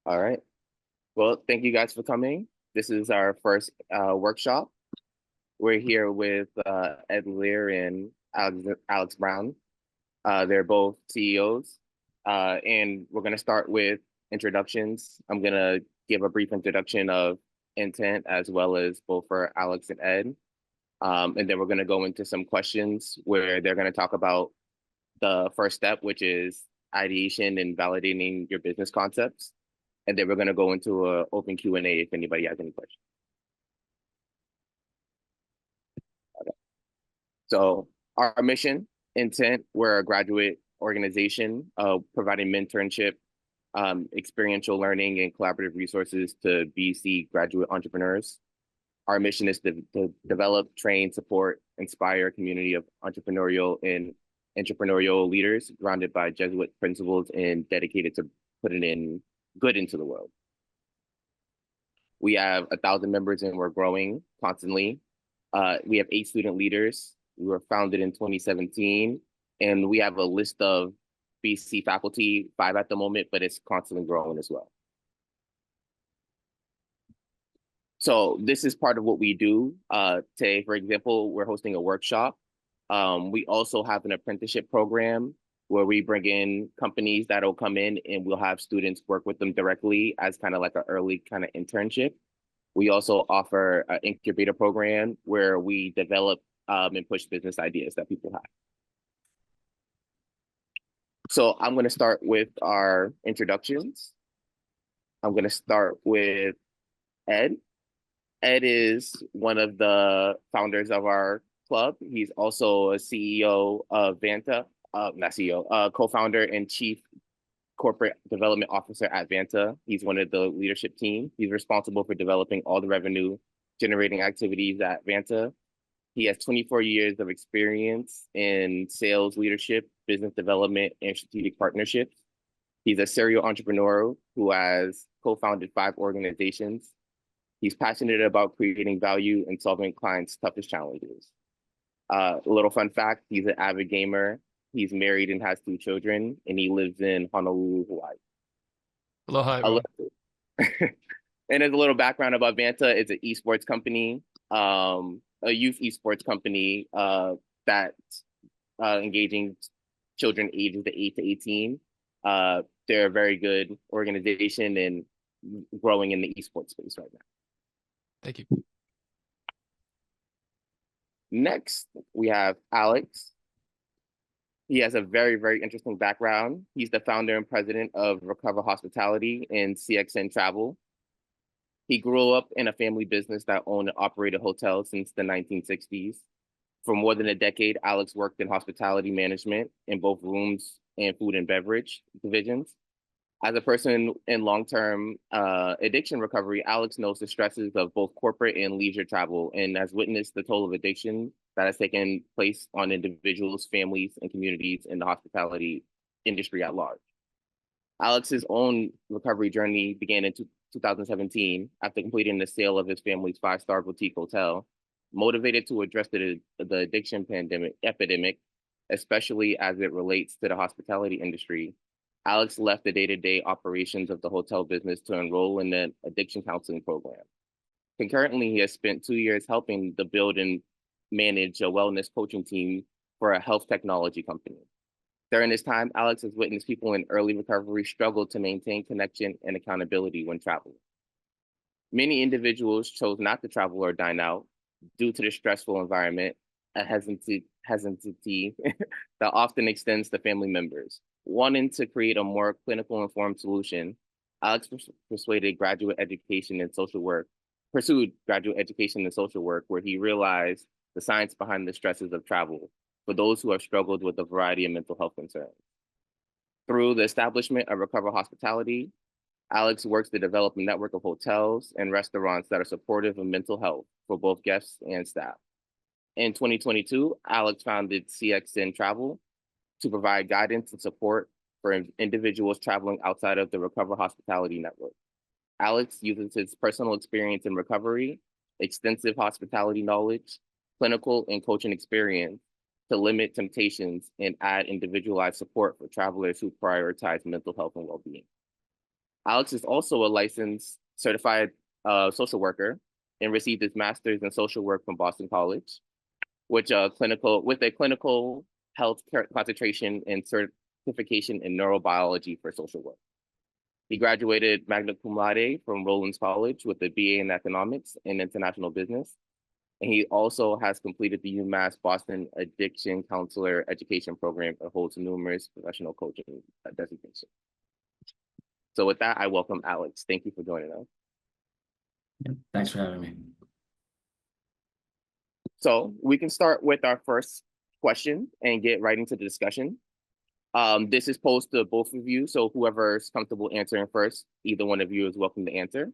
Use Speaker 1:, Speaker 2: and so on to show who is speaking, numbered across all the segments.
Speaker 1: All right. Well, thank you guys for coming. This is our first workshop. We're here with Ed Lear and Alex Brown. They're both CEOs. And we're going to start with introductions. I'm going to give a brief introduction of Intent as well as both for Alex and Ed. And then we're going to go into some questions where they're going to talk about the first step, which is ideation and validating your business concepts. And then we're going to go into an open Q&A if anybody has any questions. Okay. So our mission, Intent, we're a graduate organization providing mentorship, experiential learning, and collaborative resources to BC graduate entrepreneurs. Our mission is to develop, train, support, inspire a community of entrepreneurial leaders grounded by Jesuit principles and dedicated to putting in good into the world. We have 1,000 members and we're growing constantly. We have 8 student leaders. We were founded in 2017, and we have a list of BC faculty, 5 at the moment, but it's constantly growing as well. So this is part of what we do. Today, for example, we're hosting a workshop. We also have an apprenticeship program where we bring in companies that'll come in and we'll have students work with them directly as kind of like an early kind of internship. We also offer an incubator program where we develop and push business ideas that people have. So I'm going to start with our introductions. I'm going to start with Ed. Ed is one of the founders of our club. He's also a CEO of Vanta, not CEO, co-founder and chief corporate development officer at Vanta. He's one of the leadership team. He's responsible for developing all the revenue generating activities at Vanta. He has 24 years of experience in sales leadership, business development, and strategic partnerships. He's a serial entrepreneur who has co-founded 5 organizations. He's passionate about creating value and solving clients' toughest challenges. A little fun fact, he's an avid gamer. He's married and has 2 children, and he lives in Honolulu, Hawaii.
Speaker 2: Aloha, everyone.
Speaker 1: And there's a little background about Vanta. It's an esports company, a youth esports company that's engaging children ages 8 to 18. They're a very good organization and growing in the esports space right now.
Speaker 2: Thank you.
Speaker 1: Next, we have Alex. He has a very, very interesting background. He's the founder and president of Recover Hospitality and CXN Travel. He grew up in a family business that owned and operated hotels since the 1960s. For more than a decade, Alex worked in hospitality management in both rooms and food and beverage divisions. As a person in long-term addiction recovery, Alex knows the stresses of both corporate and leisure travel and has witnessed the toll of addiction that has taken place on individuals, families, and communities in the hospitality industry at large. Alex's own recovery journey began in 2017 after completing the sale of his family's 5-star boutique hotel. Motivated to address the addiction epidemic, especially as it relates to the hospitality industry, Alex left the day-to-day operations of the hotel business to enroll in the addiction counseling program. Concurrently, he has spent 2 years helping to build and manage a wellness coaching team for a health technology company. During this time, Alex has witnessed people in early recovery struggle to maintain connection and accountability when traveling. Many individuals chose not to travel or dine out due to the stressful environment, a hesitancy that often extends to family members. Wanting to create a more clinical informed solution, Alex pursued graduate education in social work, where he realized the science behind the stresses of travel for those who have struggled with a variety of mental health concerns. Through the establishment of Recover Hospitality, Alex works to develop a network of hotels and restaurants that are supportive of mental health for both guests and staff. In 2022, Alex founded CXN Travel to provide guidance and support for individuals traveling outside of the Recover Hospitality network. Alex uses his personal experience in recovery, extensive hospitality knowledge, clinical and coaching experience to limit temptations and add individualized support for travelers who prioritize mental health and well-being. Alex is also a licensed certified social worker and received his master's in social work from Boston College, which with a clinical health concentration and certification in neurobiology for social work. He graduated magna cum laude from Rollins College with a BA in economics and international business. And he also has completed the UMass Boston Addiction Counselor Education Program and holds numerous professional coaching designations. So with that, I welcome Alex. Thank you for joining us.
Speaker 3: Yeah, thanks for having me.
Speaker 1: So we can start with our first question and get right into the discussion. This is posed to both of you, so whoever's comfortable answering first, either one of you is welcome to answer.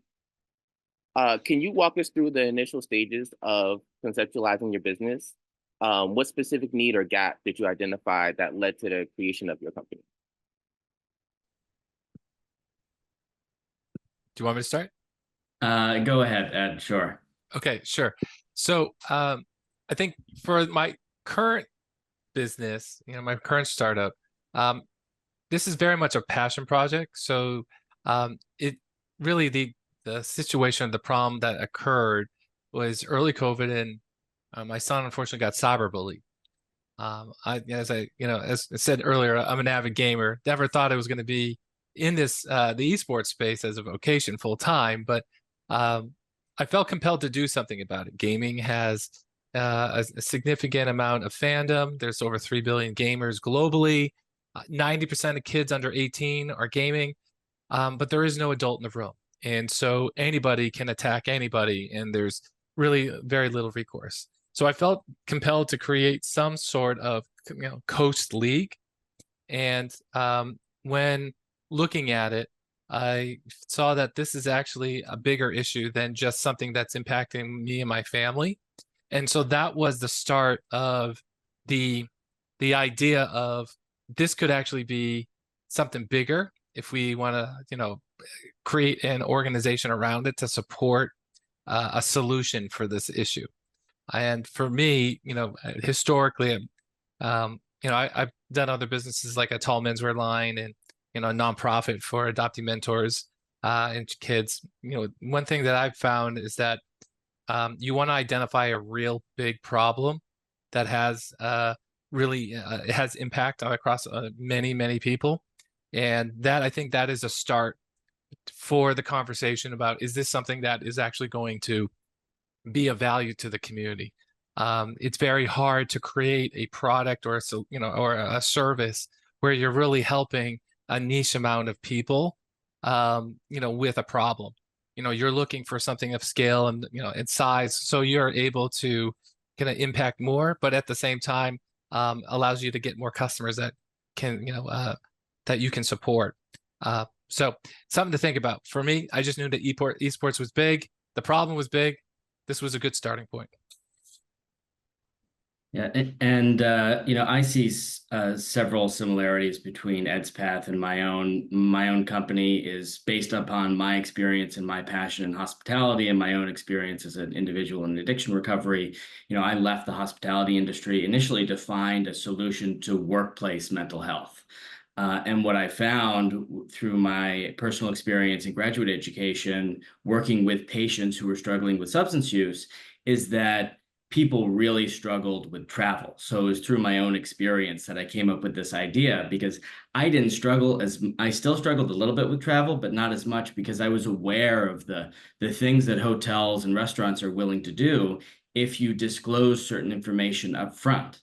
Speaker 1: Can you walk us through the initial stages of conceptualizing your business? What specific need or gap did you identify that led to the creation of your company?
Speaker 2: Do you want me to start?
Speaker 3: Go ahead, Ed. Sure.
Speaker 2: Okay, sure. So I think for my current business, my current startup, this is very much a passion project. So it really the situation, the problem that occurred was early COVID, and my son unfortunately got cyberbullied. As I said earlier, I'm an avid gamer. Never thought I was going to be in the esports space as a vocation full time, but I felt compelled to do something about it. Gaming has a significant amount of fandom. There's over 3 billion gamers globally. 90% of kids under 18 are gaming, but there is no adult in the room. And so anybody can attack anybody, and there's really very little recourse. So I felt compelled to create some sort of coached league. And when looking at it, I saw that this is actually a bigger issue than just something that's impacting me and my family. And so that was the start of the idea of this could actually be something bigger if we want to, create an organization around it to support a solution for this issue. And for me, historically, I've done other businesses like a tall menswear line and, a nonprofit for adopting mentors and kids. One thing that I've found is that you want to identify a real big problem that has really it has impact across many, many people. And I think that is a start for the conversation about, is this something that is actually going to be of value to the community? It's very hard to create a product or a service where you're really helping a niche amount of people, with a problem. You're looking for something of scale and and size, so you're able to kind of impact more, but at the same time allows you to get more customers that can that you can support. So something to think about. For me, I just knew that esports was big. The problem was big. This was a good starting point.
Speaker 3: Yeah, and I see several similarities between Ed's path and my own. My own company is based upon my experience and my passion in hospitality and my own experience as an individual in addiction recovery. I left the hospitality industry initially to find a solution to workplace mental health. And what I found through my personal experience in graduate education, working with patients who were struggling with substance use, is that people really struggled with travel. So it was through my own experience that I came up with this idea, because I still struggled a little bit with travel, but not as much, because I was aware of the things that hotels and restaurants are willing to do if you disclose certain information up front.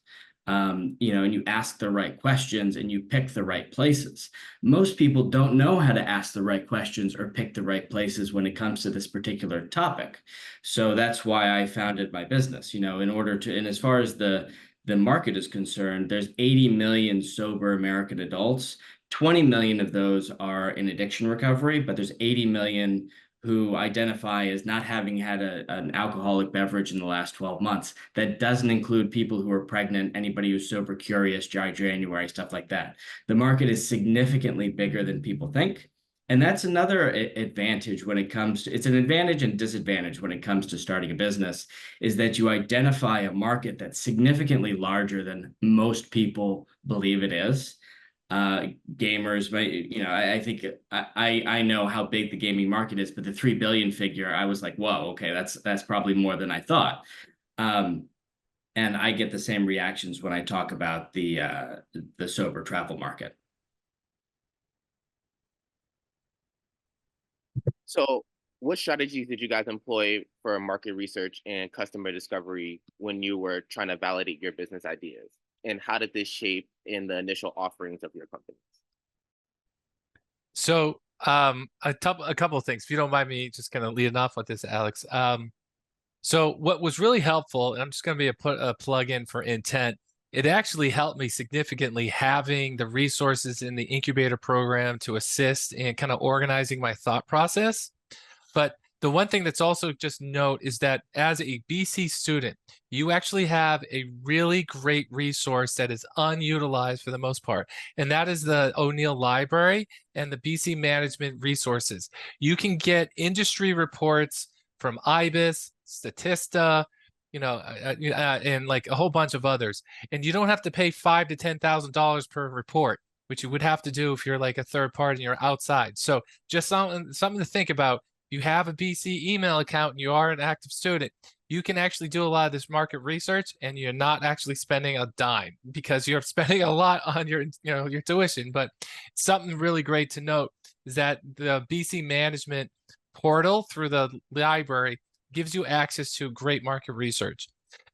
Speaker 3: And you ask the right questions and you pick the right places. Most people don't know how to ask the right questions or pick the right places when it comes to this particular topic. So that's why I founded my business, in order to, and as far as the market is concerned, there's 80 million sober American adults. 20 million of those are in addiction recovery, but there's 80 million who identify as not having had an alcoholic beverage in the last 12 months. That doesn't include people who are pregnant, anybody who's sober curious, dry January, stuff like that. The market is significantly bigger than people think. And that's another advantage when it comes to, it's an advantage and disadvantage when it comes to starting a business, is that you identify a market that's significantly larger than most people believe it is. gamers. But I think I know how big the gaming market is, but the 3 billion figure, I was like, whoa, okay, that's probably more than I thought. Um, and I get the same reactions when I talk about the sober travel market.
Speaker 1: So, what strategies did you guys employ for market research and customer discovery when you were trying to validate your business ideas? And how did this shape in the initial offerings of your companies?
Speaker 2: So a couple of things, if you don't mind me just kind of leading off with this, Alex. So what was really helpful, and I'm just going to be a plug in for intent. It actually helped me significantly having the resources in the incubator program to assist in kind of organizing my thought process. But the one thing that's also just note is that as a BC student, you actually have a really great resource that is unutilized for the most part, and that is the O'Neill Library and the BC Management Resources. You can get industry reports from IBIS, Statista, and like a whole bunch of others, and you don't have to pay $5,000 to $10,000 per report, which you would have to do if you're like a third party and you're outside. So just something to think about. You have a BC email account and you are an active student, you can actually do a lot of this market research and you're not actually spending a dime because you're spending a lot on your tuition. But something really great to note is that the BC management portal through the library gives you access to great market research.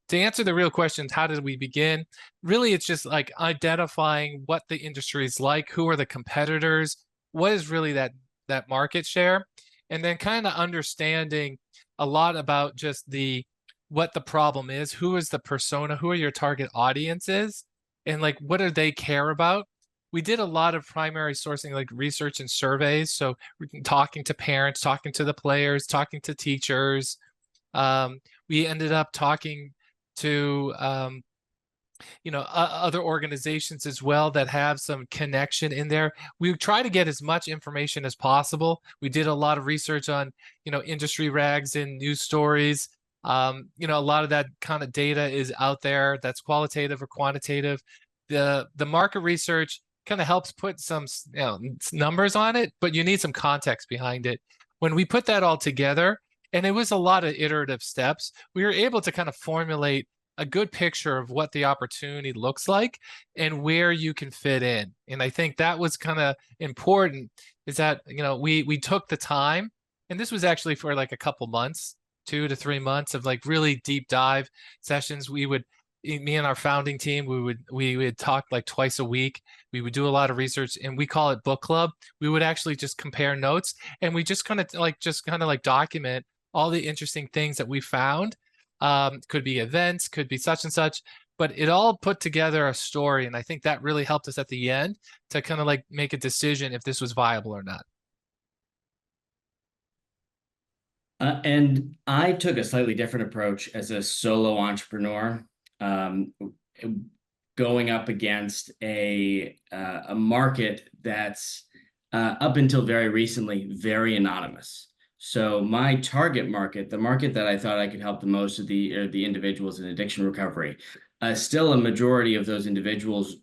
Speaker 2: To answer the real questions, how did we begin? Really, it's just like identifying what the industry is like, who are the competitors, what is really that market share, and then kind of understanding a lot about just what the problem is, who is the persona, who are your target audiences, and like what do they care about. We did a lot of primary sourcing, like research and surveys. So talking to parents, talking to the players, talking to teachers. We ended up talking to other organizations as well that have some connection in there. We try to get as much information as possible. We did a lot of research on industry rags and news stories. A lot of that kind of data is out there that's qualitative or quantitative. The market research kind of helps put some numbers on it, but you need some context behind it. When we put that all together, and it was a lot of iterative steps, we were able to kind of formulate a good picture of what the opportunity looks like and where you can fit in. And I think that was kind of important, is that we took the time, and this was actually for like a couple months, 2 to 3 months of like really deep dive sessions. Me and our founding team, we would talk like twice a week. We would do a lot of research, and we call it book club. We would actually just compare notes, and we just kind of like document all the interesting things that we found. Could be events, could be such and such, but it all put together a story. And I think that really helped us at the end to kind of like make a decision if this was viable or not.
Speaker 3: And I took a slightly different approach as a solo entrepreneur, um, going up against a market that's up until very recently very anonymous. So my target market, the market that I thought I could help the most of the individuals in addiction recovery, still a majority of those individuals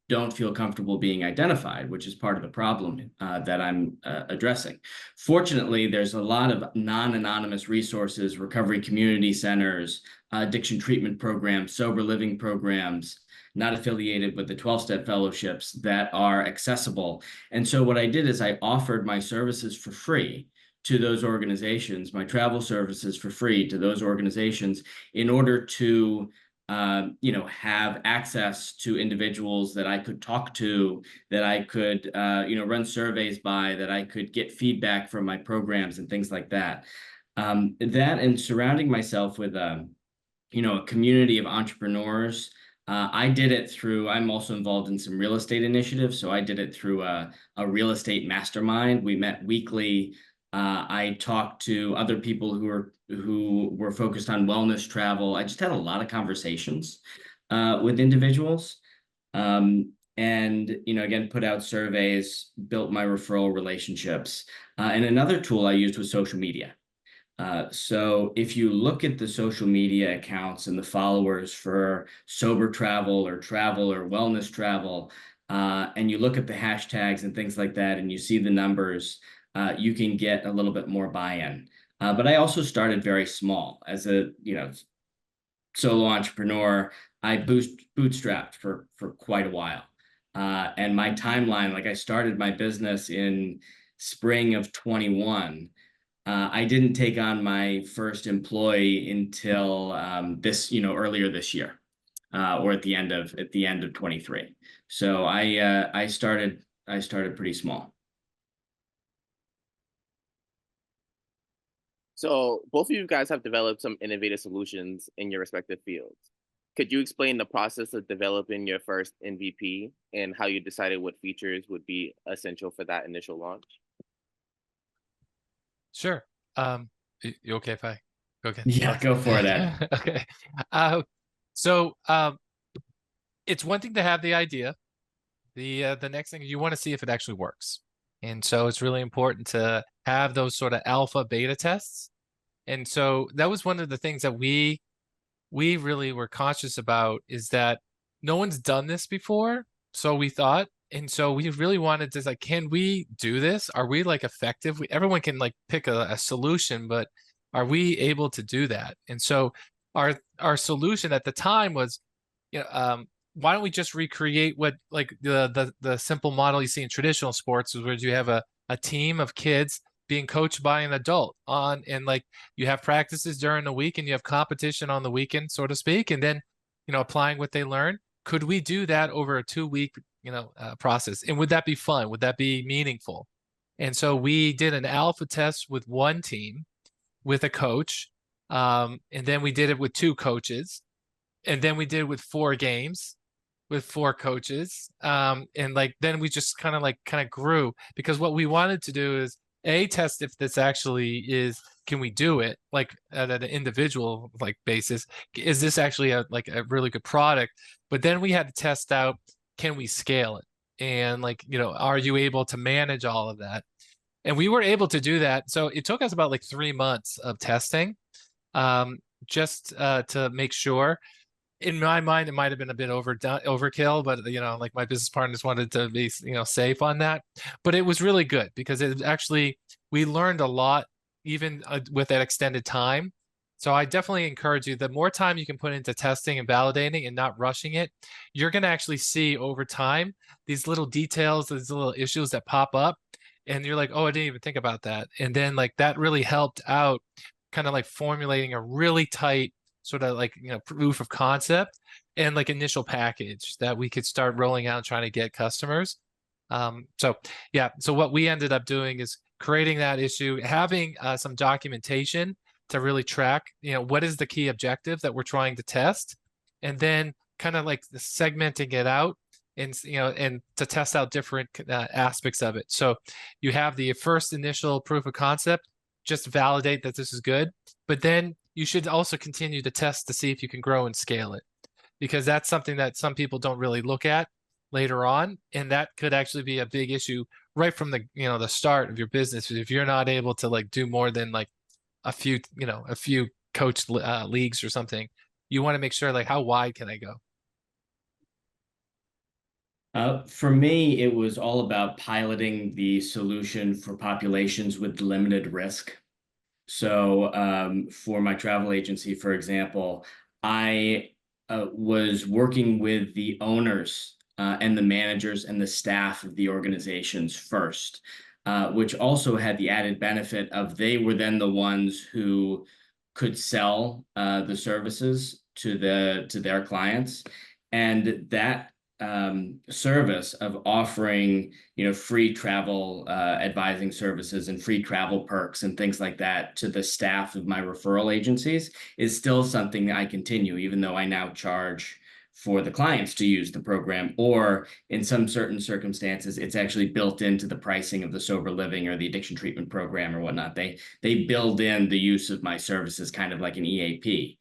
Speaker 3: don't feel comfortable being identified, which is part of the problem that I'm addressing. Fortunately, there's a lot of non-anonymous resources, recovery community centers, addiction treatment programs, sober living programs, not affiliated with the 12-step fellowships, that are accessible. And so what I did is I offered my services for free to those organizations, my travel services for free to those organizations, in order to have access to individuals that I could talk to, that I could, run surveys by, that I could get feedback from my programs and things like that. That and surrounding myself with, a community of entrepreneurs. I did it through, I'm also involved in some real estate initiatives. So I did it through a real estate mastermind. We met weekly. I talked to other people who were focused on wellness travel. I just had a lot of conversations with individuals, and again, put out surveys, built my referral relationships. And another tool I used was social media. So if you look at the social media accounts and the followers for sober travel or wellness travel, and you look at the hashtags and things like that, and you see the numbers, you can get a little bit more buy-in. But I also started very small as a solo entrepreneur. I bootstrapped for quite a while, and my timeline, like I started my business in spring of 21. I didn't take on my first employee until earlier this year, or at the end of 23. So I started pretty small.
Speaker 1: So both of you guys have developed some innovative solutions in your respective fields. Could you explain the process of developing your first MVP and how you decided what features would be essential for that initial launch?
Speaker 2: Sure. You okay if I go again,
Speaker 3: Yeah,
Speaker 2: Alex?
Speaker 3: go for it, Ed.
Speaker 2: Okay. Uh, so it's one thing to have the idea. The next thing you want to see if it actually works. And so it's really important to have those sort of alpha beta tests. And so that was one of the things that we really were conscious about, is that no one's done this before, so we thought. And so we really wanted to, like, can we do this? Are we like effective? Everyone can like pick a solution, but are we able to do that? And so our solution at the time was, why don't we just recreate what, like, the simple model you see in traditional sports, is where you have a team of kids being coached by an adult on, and like you have practices during the week and you have competition on the weekend, so to speak, and then applying what they learn. Could we do that over a 2 week process, and would that be fun? Would that be meaningful? And so we did an alpha test with one team with a coach, and then we did it with two coaches, and then we did it with 4 games with 4 coaches, and like then we just kind of grew, because what we wanted to do is test if this actually is, can we do it like at an individual like basis, is this actually a really good product, but then we had to test out, can we scale it, and like are you able to manage all of that? And we were able to do that. So it took us about like 3 months of testing, um, just to make sure. In my mind, it might have been a bit overkill, but like my business partners wanted to be safe on that. But it was really good, because it actually, we learned a lot, even with that extended time. So I definitely encourage you, the more time you can put into testing and validating and not rushing it, you're going to actually see over time these little details, these little issues that pop up, and you're like, oh, I didn't even think about that. And then like that really helped out, kind of like formulating a really tight sort of like proof of concept and like initial package that we could start rolling out and trying to get customers. So yeah, so what we ended up doing is creating that issue, having some documentation to really track what is the key objective that we're trying to test, and then kind of like segmenting it out, and and to test out different aspects of it. So you have the first initial proof of concept, just validate that this is good, but then you should also continue to test to see if you can grow and scale it, because that's something that some people don't really look at later on, and that could actually be a big issue right from the start of your business. If you're not able to like do more than like a few coach leagues or something, you want to make sure, like, how wide can I go?
Speaker 3: For me, it was all about piloting the solution for populations with limited risk. So for my travel agency, for example, I was working with the owners and the managers and the staff of the organizations first, which also had the added benefit of they were then the ones who could sell the services to their clients, and that service of offering free travel advising services and free travel perks and things like that to the staff of my referral agencies is still something that I continue, even though I now charge for the clients to use the program, or in some certain circumstances it's actually built into the pricing of the sober living or the addiction treatment program or whatnot. They build in the use of my services, kind of like an EAP.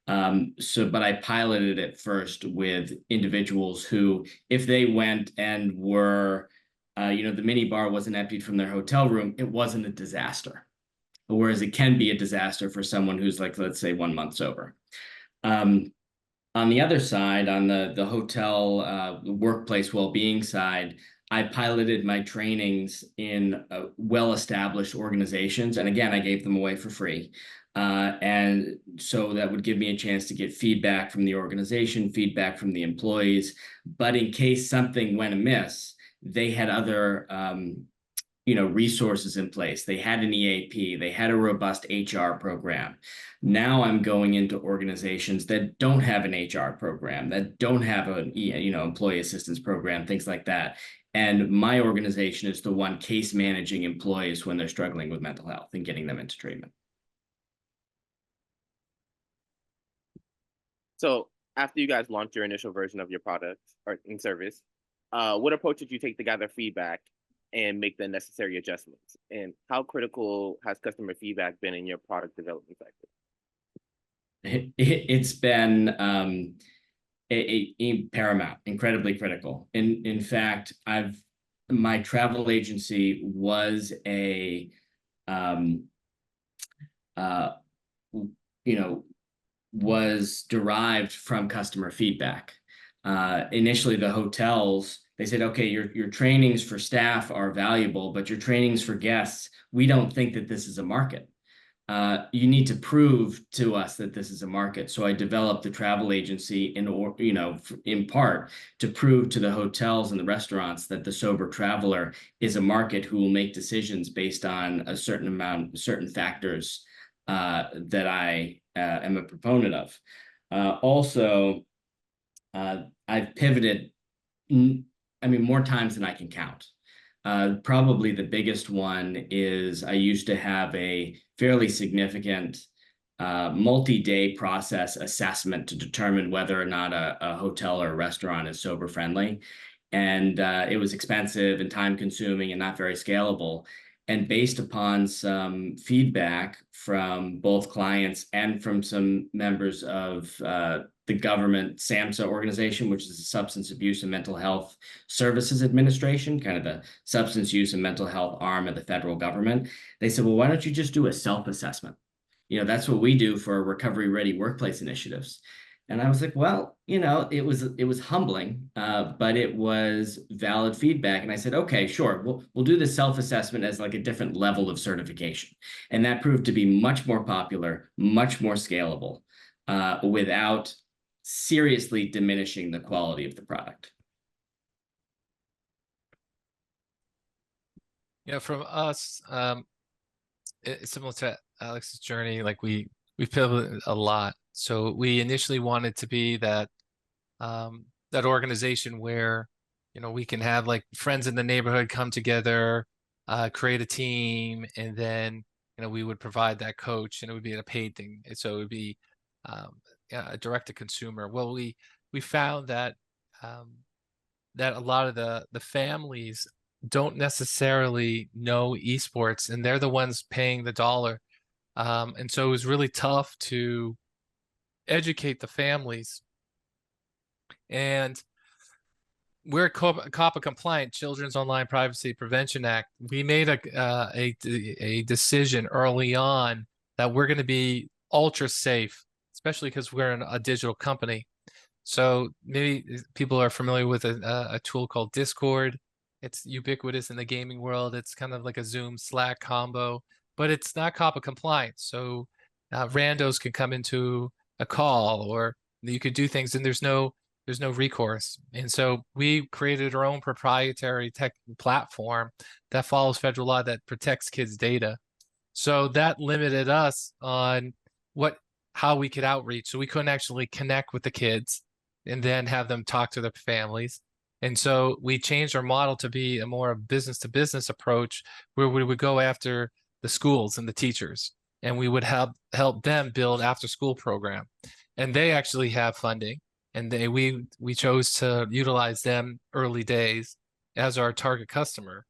Speaker 3: But I piloted it first with individuals who, if they went and were, the mini bar wasn't emptied from their hotel room, it wasn't a disaster. Whereas it can be a disaster for someone who's like, let's say, 1 month sober. Um, On the other side, on the hotel workplace well-being side, I piloted my trainings in well-established organizations, and again, I gave them away for free. And so that would give me a chance to get feedback from the organization, feedback from the employees. But in case something went amiss, they had other resources in place. They had an EAP, they had a robust HR program. Now I'm going into organizations that don't have an HR program, that don't have an employee assistance program, things like that. And my organization is the one case managing employees when they're struggling with mental health and getting them into treatment.
Speaker 1: So after you guys launched your initial version of your product or in service, what approach did you take to gather feedback and make the necessary adjustments? And how critical has customer feedback been in your product development cycle?
Speaker 3: It's been paramount, incredibly critical. In fact, my travel agency was a was derived from customer feedback. Initially, the hotels, they said, okay, your trainings for staff are valuable, but your trainings for guests, we don't think that this is a market. You need to prove to us that this is a market. So I developed the travel agency in part to prove to the hotels and the restaurants that the sober traveler is a market who will make decisions based on a certain factors that I am a proponent of. Also, I've pivoted, more times than I can count. Probably the biggest one is I used to have a fairly significant multi-day process assessment to determine whether or not a hotel or a restaurant is sober friendly. And it was expensive and time consuming and not very scalable. And based upon some feedback from both clients and from some members of the government SAMHSA organization, which is the Substance Abuse and Mental Health Services Administration, kind of the substance use and mental health arm of the federal government, they said, well, why don't you just do a self-assessment? That's what we do for recovery-ready workplace initiatives. And I was like, well, it was humbling, but it was valid feedback. And I said, okay, sure, we'll do the self-assessment as like a different level of certification. And that proved to be much more popular, much more scalable, without seriously diminishing the quality of the product.
Speaker 2: Yeah, from us, it's similar to Alex's journey. Like we pivoted a lot. So we initially wanted to be that that organization where we can have like friends in the neighborhood come together, create a team, and then we would provide that coach, and it would be a paid thing. So it would be a direct to consumer. Well, we found that that a lot of the families don't necessarily know esports, and they're the ones paying the dollar. And so it was really tough to educate the families. And we're COPPA compliant, Children's Online Privacy Prevention Act. We made a decision early on that we're going to be ultra safe, especially because we're a digital company. So maybe people are familiar with a tool called Discord. It's ubiquitous in the gaming world. It's kind of like a Zoom Slack combo, but it's not COPPA compliant. So randos can come into a call, or you could do things, and there's no recourse. And so we created our own proprietary tech platform that follows federal law that protects kids' data. So that limited us on how we could outreach. So we couldn't actually connect with the kids and then have them talk to their families. And so we changed our model to be a more business to business approach, where we would go after the schools and the teachers, and we would help them build after school program. And they actually have funding, and we chose to utilize them early days as our target customer,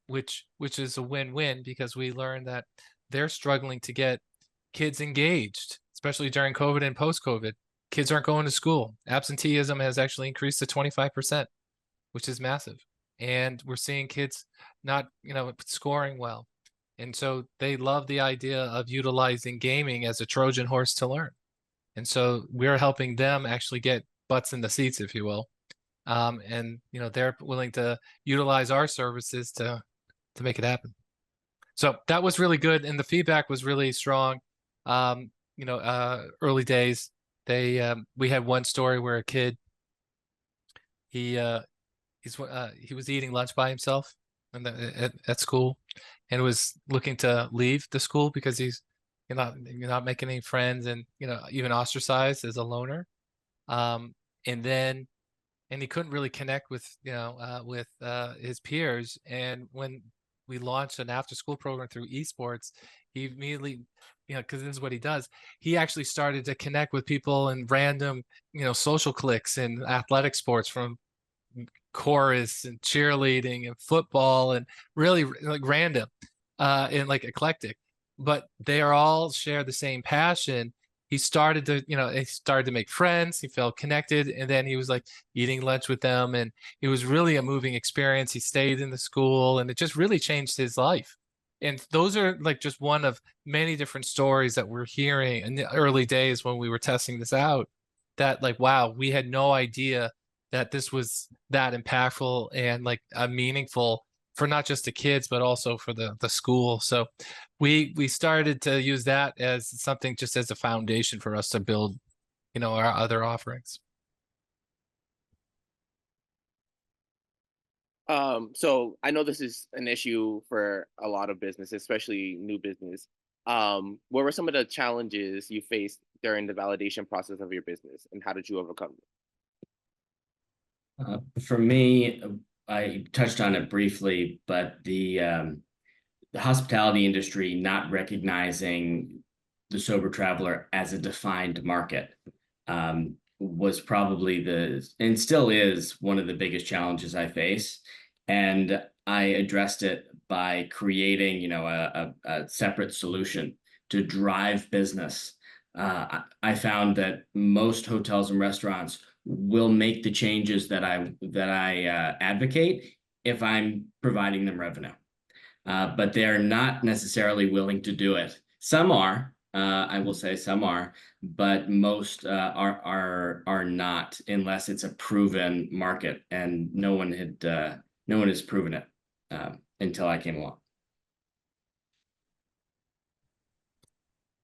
Speaker 2: which is a win-win, because we learned that they're struggling to get kids engaged, especially during COVID and post-COVID. Kids aren't going to school. Absenteeism has actually increased to 25%, which is massive. And we're seeing kids not, scoring well. And so they love the idea of utilizing gaming as a Trojan horse to learn. And so we're helping them actually get butts in the seats, if you will. And they're willing to utilize our services to make it happen. So that was really good, and the feedback was really strong. Early days, we had one story where a kid he he was eating lunch by himself at school, and was looking to leave the school because you're not making any friends, and even ostracized as a loner. Um, and then and he couldn't really connect with his peers. And when we launched an after school program through esports, he immediately, because this is what he does, he actually started to connect with people in random, social cliques in athletic sports, from chorus and cheerleading and football, and really like random and like eclectic, but they are all share the same passion. He started to make friends, he felt connected, and then he was like eating lunch with them, and it was really a moving experience. He stayed in the school, and it just really changed his life. And those are like just one of many different stories that we're hearing in the early days when we were testing this out, that like, wow, we had no idea that this was that impactful and like meaningful for not just the kids but also for the school. So we started to use that as something, just as a foundation for us to build our other offerings.
Speaker 1: So I know this is an issue for a lot of businesses, especially new business. What were some of the challenges you faced during the validation process of your business, and how did you overcome them?
Speaker 3: For me, I touched on it briefly, but the hospitality industry not recognizing the sober traveler as a defined market was probably and still is one of the biggest challenges I face. And I addressed it by creating, a separate solution to drive business. I found that most hotels and restaurants will make the changes that I advocate if I'm providing them revenue, but they're not necessarily willing to do it. Some are, I will say, some are, but most are not, unless it's a proven market, and no one has proven it until I came along.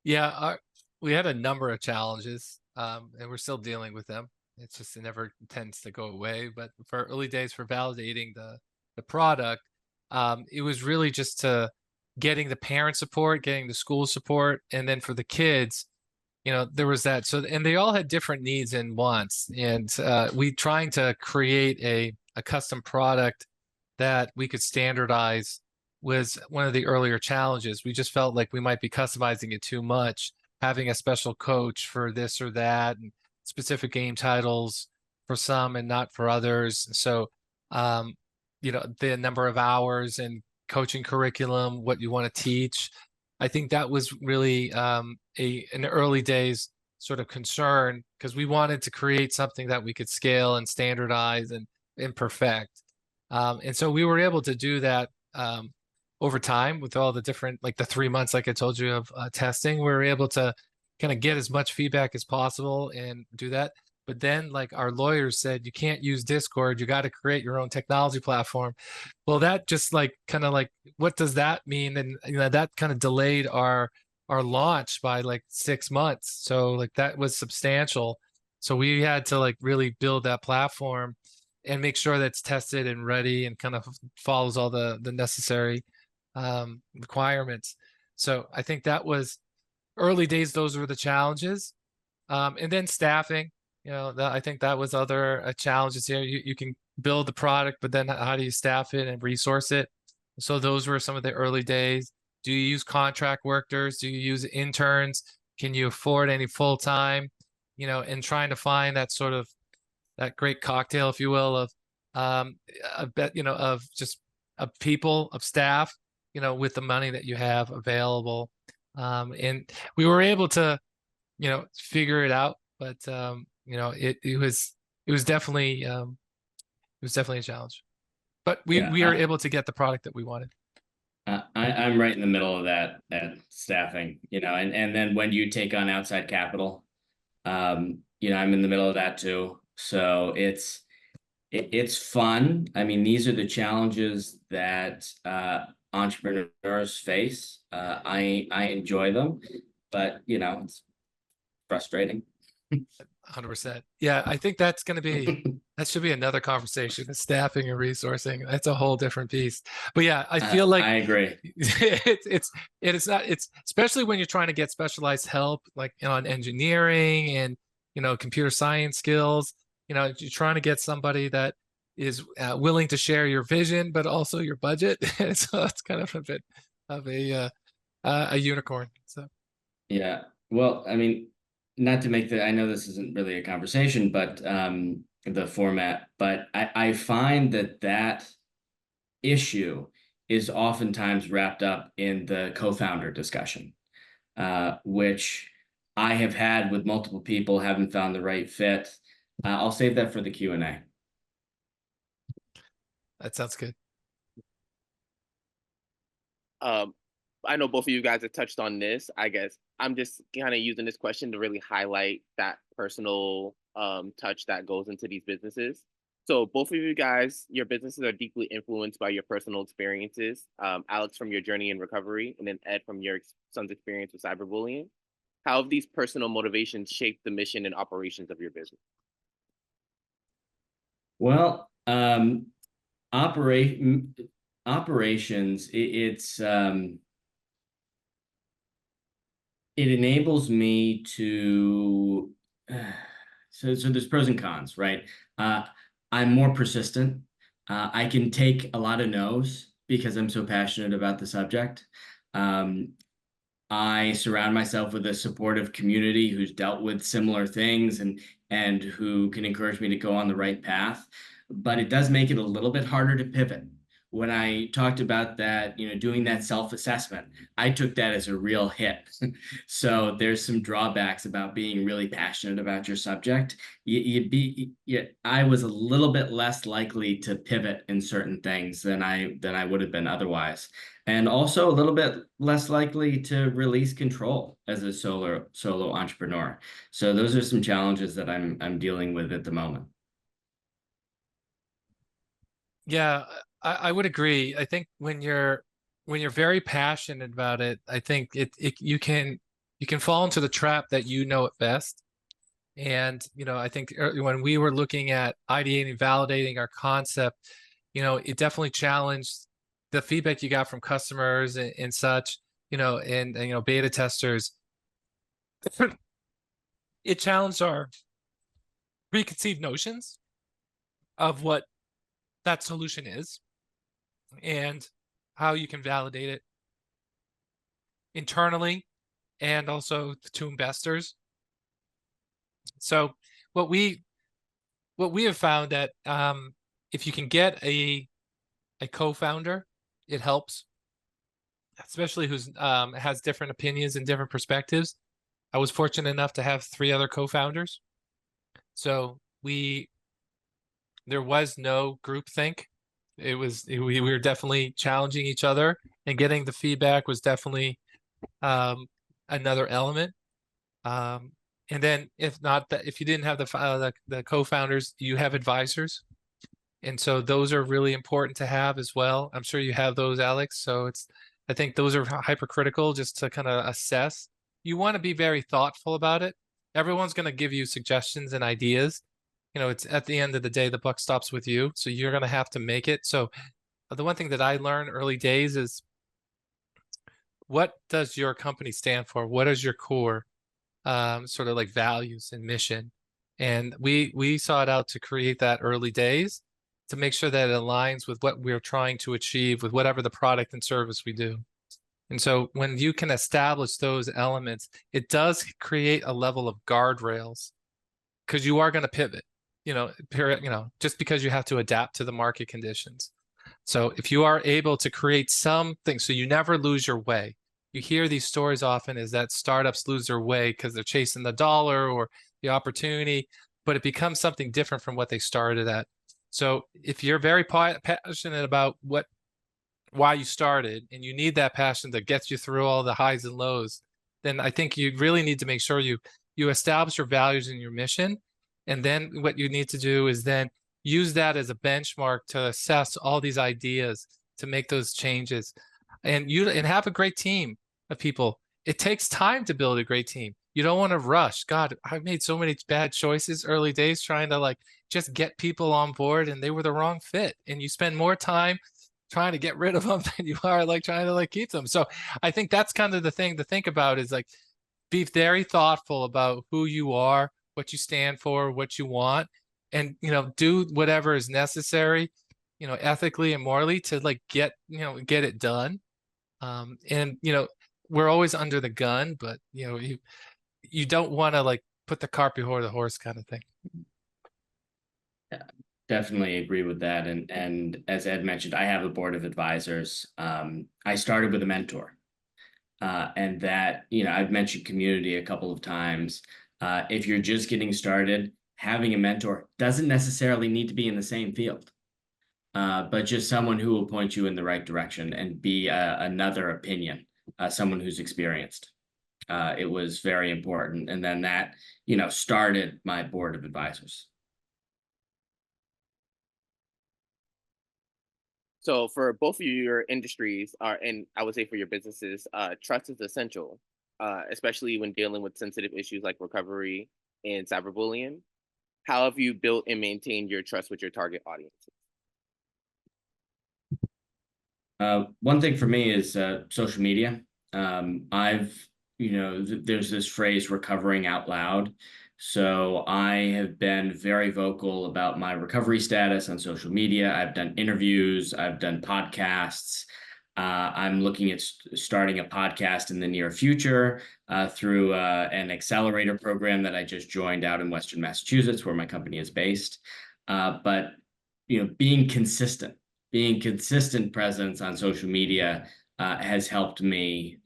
Speaker 2: Yeah, we had a number of challenges, and we're still dealing with them. It's just, it never tends to go away. But for early days, for validating the product, it was really just to getting the parent support, getting the school support, and then for the kids, there was that. So, and they all had different needs and wants, and we trying to create a custom product that we could standardize was one of the earlier challenges. We just felt like we might be customizing it too much, having a special coach for this or that, and specific game titles for some and not for others. So, the number of hours and coaching curriculum, what you want to teach. I think that was really an early days sort of concern, because we wanted to create something that we could scale and standardize and perfect. And so we were able to do that over time with all the different, like the 3 months, like I told you, of testing. We were able to kind of get as much feedback as possible and do that. But then, like our lawyers said, you can't use Discord. You got to create your own technology platform. Well, that just like kind of like, what does that mean? And that kind of delayed our launch by like 6 months. So like that was substantial. So we had to like really build that platform and make sure that's tested and ready and kind of follows all the necessary requirements. So I think that was early days. Those were the challenges. And then staffing, I think that was other challenges here. You can build the product, but then how do you staff it and resource it? So those were some of the early days. Do you use contract workers? Do you use interns? Can you afford any full time? And trying to find that sort of that great cocktail, if you will, of a bet, of just of people, of staff, with the money that you have available. And we were able to, figure it out, but it was definitely a challenge. But we
Speaker 3: Yeah,
Speaker 2: we are able to get the product that we wanted.
Speaker 3: I'm right in the middle of that staffing, and then when you take on outside capital, I'm in the middle of that too. So it's fun. I mean, these are the challenges that entrepreneurs face. I enjoy them, but it's frustrating.
Speaker 2: 100%. Yeah, I think that should be another conversation, the staffing and resourcing. That's a whole different piece. But yeah, I feel like
Speaker 3: I agree.
Speaker 2: it's not, it's especially when you're trying to get specialized help, like on engineering and computer science skills. You're trying to get somebody that is willing to share your vision, but also your budget. So it's kind of a bit of a unicorn. So
Speaker 3: Yeah. Well, I mean, not to make I know this isn't really a conversation, but the format, but I find that issue is oftentimes wrapped up in the co-founder discussion, which I have had with multiple people, haven't found the right fit. I'll save that for the Q&A.
Speaker 2: that sounds good.
Speaker 1: Um, I know both of you guys have touched on this. I guess I'm just kind of using this question to really highlight that personal touch that goes into these businesses. So both of you guys, your businesses are deeply influenced by your personal experiences. Alex from your journey in recovery, and then Ed from your son's experience with cyberbullying. How have these personal motivations shaped the mission and operations of your business?
Speaker 3: Well, operate operations, it enables me to so there's pros and cons, right? I'm more persistent. I can take a lot of no's because I'm so passionate about the subject. Um, I surround myself with a supportive community who's dealt with similar things and who can encourage me to go on the right path. But it does make it a little bit harder to pivot. When I talked about that, doing that self-assessment, I took that as a real hit. So there's some drawbacks about being really passionate about your subject. I was a little bit less likely to pivot in certain things than I would have been otherwise, and also a little bit less likely to release control as a solo entrepreneur. So those are some challenges that I'm dealing with at the moment.
Speaker 2: Yeah, I would agree. I think when you're very passionate about it, I think it you can fall into the trap that you know it best. And I think when we were looking at ideating, validating our concept, it definitely challenged the feedback you got from customers and such, and beta testers. It challenged our preconceived notions of what that solution is and how you can validate it internally and also to investors. So what we what we have found that if you can get a co-founder, it helps, especially who's has different opinions and different perspectives. I was fortunate enough to have 3 other co-founders, so there was no groupthink. We were definitely challenging each other, and getting the feedback was definitely another element. Um, and then if you didn't have the co-founders, you have advisors. And so those are really important to have as well. I'm sure you have those, Alex. So I think those are hypercritical just to kind of assess. You want to be very thoughtful about it. Everyone's going to give you suggestions and ideas. It's at the end of the day, the buck stops with you. So you're going to have to make it. So the one thing that I learned early days is, what does your company stand for? What is your core sort of like values and mission? And we sought out to create that early days to make sure that it aligns with what we're trying to achieve with whatever the product and service we do. And so when you can establish those elements, it does create a level of guardrails, because you are going to pivot, just because you have to adapt to the market conditions. So if you are able to create something so you never lose your way, you hear these stories often is that startups lose their way because they're chasing the dollar or the opportunity, but it becomes something different from what they started at. So if you're very passionate about why you started, and you need that passion that gets you through all the highs and lows, then I think you really need to make sure you You establish your values and your mission, and then what you need to do is then use that as a benchmark to assess all these ideas to make those changes, and have a great team of people. It takes time to build a great team. You don't want to rush. God, I've made so many bad choices early days trying to like just get people on board, and they were the wrong fit. And you spend more time trying to get rid of them than you are like trying to like keep them. So I think that's kind of the thing to think about, is like be very thoughtful about who you are, what you stand for, what you want, and do whatever is necessary, ethically and morally to like get it done. And we're always under the gun, but you don't want to like put the cart before the horse kind of thing.
Speaker 3: Yeah, definitely agree with that. And as Ed mentioned, I have a board of advisors. I started with a mentor. And that, I've mentioned community a couple of times. If you're just getting started, having a mentor doesn't necessarily need to be in the same field, but just someone who will point you in the right direction and be another opinion, someone who's experienced. It was very important. And then that, started my board of advisors.
Speaker 1: So for both of your industries, and I would say for your businesses, trust is essential, especially when dealing with sensitive issues like recovery and cyberbullying. How have you built and maintained your trust with your target audience?
Speaker 3: One thing for me is social media. There's this phrase recovering out loud. So I have been very vocal about my recovery status on social media. I've done interviews, I've done podcasts. I'm looking at starting a podcast in the near future through an accelerator program that I just joined out in Western Massachusetts, where my company is based. But being consistent presence on social media has helped me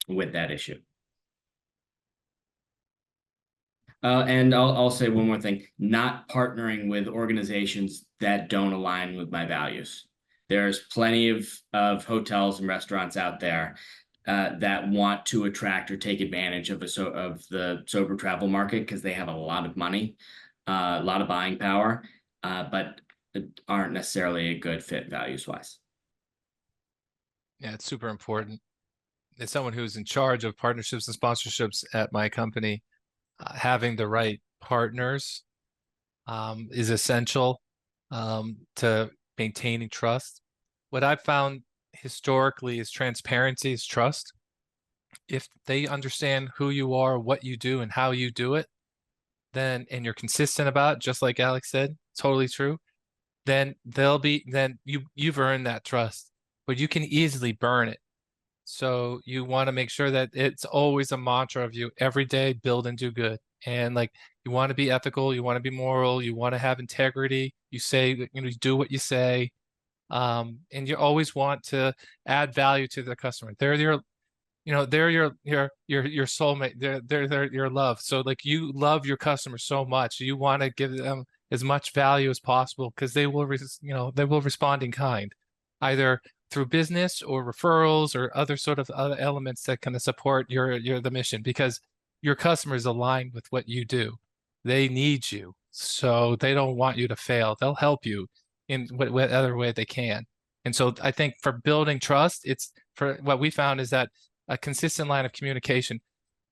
Speaker 3: with that issue. And I'll say one more thing: not partnering with organizations that don't align with my values. There's plenty of hotels and restaurants out there that want to attract or take advantage of the sober travel market because they have a lot of money, a lot of buying power, but aren't necessarily a good fit values-wise.
Speaker 2: Yeah, it's super important. As someone who's in charge of partnerships and sponsorships at my company, having the right partners is essential to maintaining trust. What I've found historically is transparency is trust. If they understand who you are, what you do, and how you do it, then and you're consistent about it, just like Alex said, totally true, then you've earned that trust, but you can easily burn it. So you want to make sure that it's always a mantra of you every day, build and do good. And like you want to be ethical, you want to be moral, you want to have integrity. You say, you do what you say. And you always want to add value to the customer. They're your soulmate. They're your love. So like you love your customer so much. You want to give them as much value as possible because they will respond in kind, either through business or referrals or other sort of other elements that kind of support the mission, because your customers align with what you do. They need you, so they don't want you to fail. They'll help you in what other way they can. And so I think for building trust, it's for what we found is that a consistent line of communication.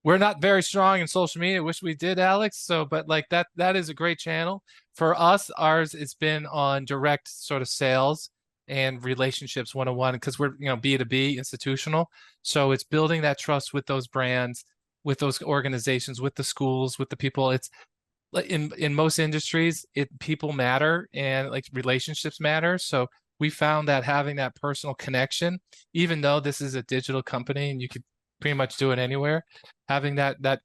Speaker 2: We're not very strong in social media. Wish we did, Alex. So, but like that is a great channel. For us, ours it's been on direct sort of sales and relationships one-on-one because we're B2B institutional. So it's building that trust with those brands, with those organizations, with the schools, with the people. It's like in most industries, people matter and like relationships matter. So we found that having that personal connection, even though this is a digital company and you could pretty much do it anywhere, having that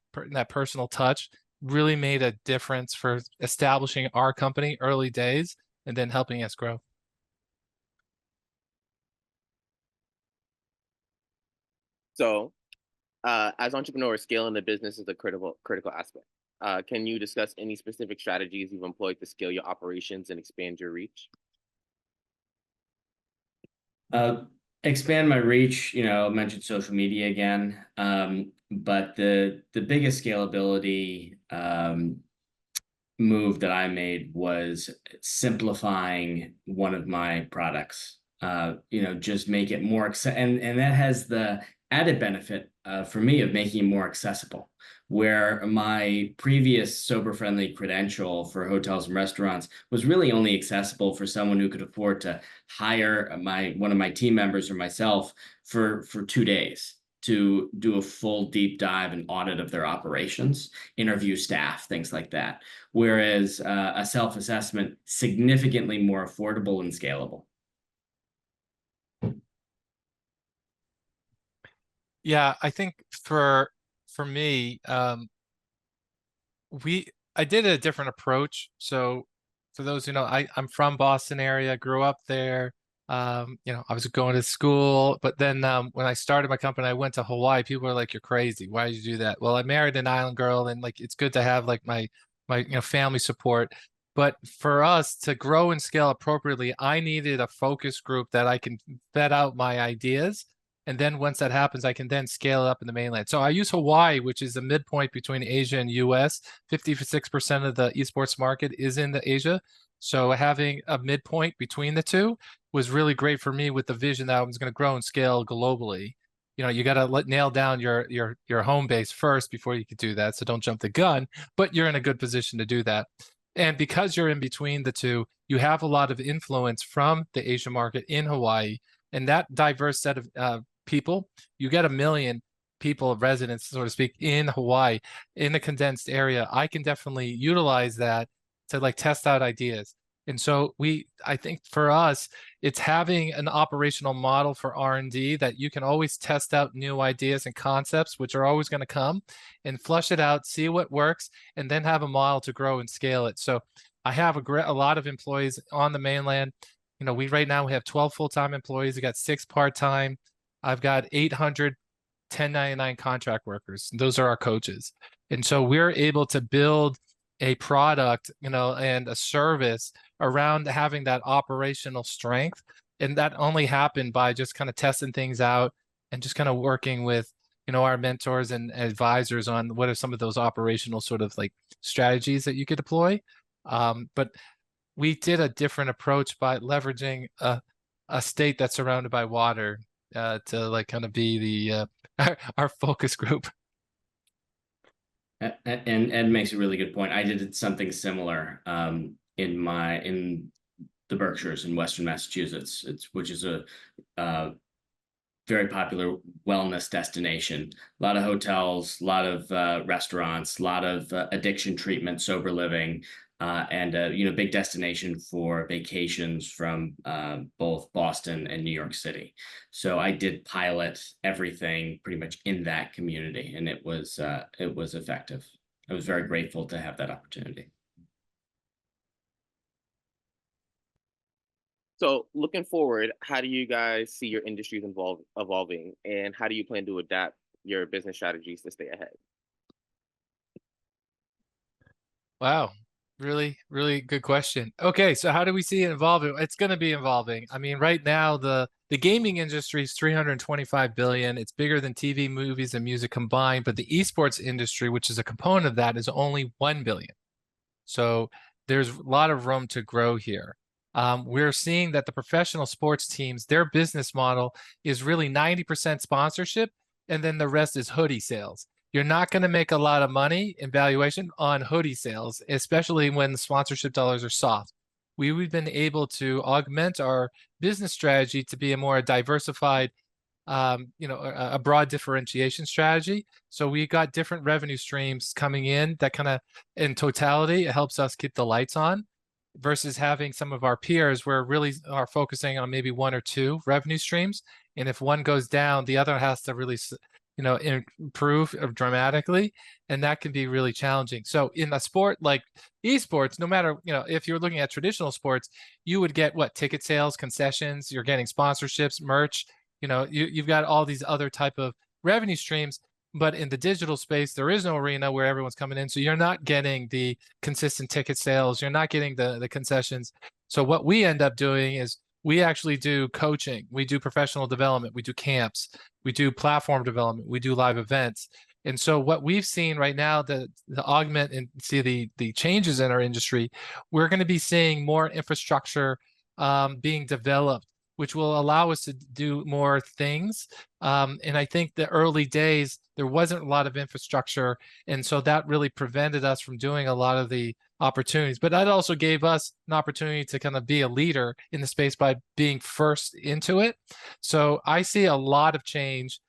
Speaker 2: personal touch really made a difference for establishing our company early days and then helping us grow.
Speaker 1: So, as entrepreneurs, scaling the business is a critical aspect. Can you discuss any specific strategies you've employed to scale your operations and expand your reach?
Speaker 3: Expand my reach, I mentioned social media again. But the biggest scalability move that I made was simplifying one of my products. Just make it more and that has the added benefit for me of making it more accessible. Where my previous sober friendly credential for hotels and restaurants was really only accessible for someone who could afford to hire one of my team members or myself for 2 days to do a full deep dive and audit of their operations, interview staff, things like that. Whereas a self-assessment significantly more affordable and scalable.
Speaker 2: Yeah, I think for me, we I did a different approach. So for those who know, I'm from Boston area, grew up there. I was going to school, but then when I started my company, I went to Hawaii. People were like, "You're crazy. Why did you do that?" Well, I married an island girl, and like it's good to have like my family support. But for us to grow and scale appropriately, I needed a focus group that I can vet out my ideas. And then once that happens, I can then scale it up in the mainland. So I use Hawaii, which is a midpoint between Asia and US. 56% of the esports market is in the Asia. So having a midpoint between the two was really great for me with the vision that I was going to grow and scale globally. You got to nail down your home base first before you could do that. So don't jump the gun, but you're in a good position to do that. And because you're in between the two, you have a lot of influence from the Asia market in Hawaii. And that diverse set of people, you get 1 million people, residents, so to speak, in Hawaii in a condensed area. I can definitely utilize that to like test out ideas. And so I think for us, it's having an operational model for R&D that you can always test out new ideas and concepts, which are always going to come, and flush it out, see what works, and then have a model to grow and scale it. So I have a lot of employees on the mainland. Right now we have 12 full-time employees. We got 6 part-time. I've got 800 1099 contract workers. Those are our coaches. And so we're able to build a product, and a service around having that operational strength. And that only happened by just kind of testing things out and just kind of working with, our mentors and advisors on what are some of those operational sort of like strategies that you could deploy. But we did a different approach by leveraging a state that's surrounded by water to like kind of be the our focus group.
Speaker 3: And Ed makes a really good point. I did something similar in the Berkshires in Western Massachusetts, which is a very popular wellness destination. A lot of hotels, a lot of restaurants, a lot of addiction treatment, sober living, and big destination for vacations from both Boston and New York City. So I did pilot everything pretty much in that community, and it was effective. I was very grateful to have that opportunity.
Speaker 1: So looking forward, how do you guys see your industries evolving, and how do you plan to adapt your business strategies to stay ahead?
Speaker 2: Wow. Really, really good question. Okay, so how do we see it evolving? It's going to be evolving. I mean, right now the gaming industry is 325 billion. It's bigger than TV, movies, and music combined, but the esports industry, which is a component of that, is only 1 billion. So there's a lot of room to grow here. We're seeing that the professional sports teams, their business model is really 90% sponsorship, and then the rest is hoodie sales. You're not going to make a lot of money in valuation on hoodie sales, especially when the sponsorship dollars are soft. We've been able to augment our business strategy to be a more diversified, a broad differentiation strategy. So we got different revenue streams coming in that kind of, in totality, it helps us keep the lights on versus having some of our peers where really are focusing on maybe 1 or 2 revenue streams. And if one goes down, the other has to really, improve dramatically. And that can be really challenging. So in a sport like esports, no matter, if you're looking at traditional sports, you would get what? Ticket sales, concessions, you're getting sponsorships, merch, you've got all these other type of revenue streams. But in the digital space, there is no arena where everyone's coming in. So you're not getting the consistent ticket sales. You're not getting the concessions. So what we end up doing is we actually do coaching, we do professional development, we do camps, we do platform development, we do live events. And so what we've seen right now, the augment and see the changes in our industry, we're going to be seeing more infrastructure being developed, which will allow us to do more things. And I think the early days, there wasn't a lot of infrastructure. And so that really prevented us from doing a lot of the opportunities. But that also gave us an opportunity to kind of be a leader in the space by being first into it. So I see a lot of change,